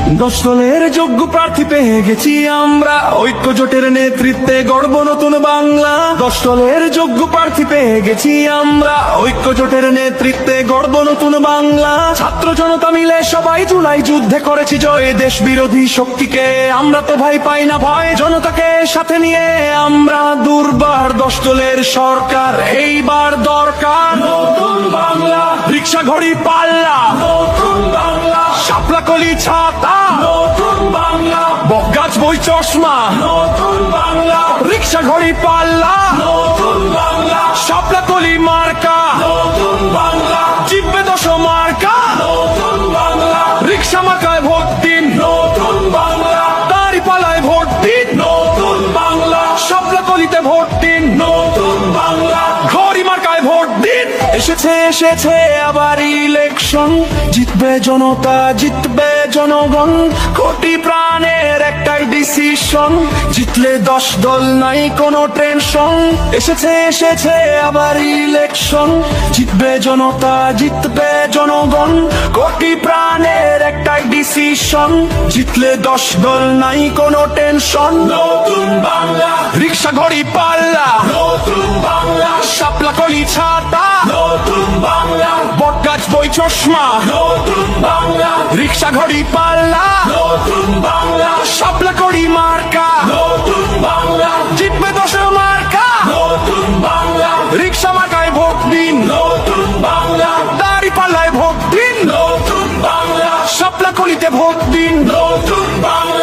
10 দলের যোগ্য প্রার্থী পেয়ে গেছি আমরা, ঐক্য জোটের নেতৃত্বে গড়ব নতুন বাংলা। 10 দলের যোগ্য প্রার্থী পেয়ে গেছি আমরা, ঐক্য জোটের নেতৃত্বে গড়ব নতুন বাংলা। ছাত্র জনতা মিলে সবাই জুলাই যুদ্ধে করেছি জয়, দেশ বিরোধী শক্তিকে আমরা তো ভাই পাই না ভয়। জনতাকে সাথে নিয়ে আমরা দুর্বার, 10 দলের সরকার এইবার দরকার। নতুন বাংলা, রিক্সা ঘড়ি পাল্লা, নতুন বাংলা, শাপলা কলি ছাতা, নতুন বাংলা, বকগাছ বই চশমা, নতুন বাংলা, রিক্সা ঘড়ি পাল্লা, নতুন বাংলা, শাপলা কলি মার্কা, নতুন বাংলা, জিতবে 10 মার্কা, নতুন বাংলা, রিক্সা মার্কায় ভোট দিন, নতুন বাংলা, দাঁড়িপাল্লায় ভোট দিন, নতুন বাংলা, শাপলা কলিতে ভোট দিন, নতুন বাংলা, ঘড়ি মার্কায় ভোট দিন। এসেছে আবার ইলেকশন, জিতবে জনতা জিতবে জনগণ, কোটি প্রাণের একটাই ডিসিশন, জিতলে 10 দল নাই কোনো টেনশন। এসেছে আবার ইলেকশন, জিতবে জনতা জিতবে জনগণ, কোটি প্রাণের একটাই ডিসিশন, জিতলে 10 দল নাই কোনো টেনশন। নতুন বাংলা, রিক্সা ঘড়ি পাল্লা, নতুন বাংলা, শাপলা কলি ছাতা, নতুন বাংলা, বটগাছ বই চশমা, নতুন বাংলা, রিক্সা ঘড়ি পাল্লা, নতুন বাংলা, শাপলা কলি মার্কা, নতুন বাংলা, জিতবে 10 মার্কা, নতুন বাংলা, রিক্সা মার্কায় ভোট দিন, নতুন বাংলা, দাঁড়িপাল্লায় ভোট দিন, নতুন বাংলা, শাপলা কলিতে ভোট দিন, নতুন বাংলা।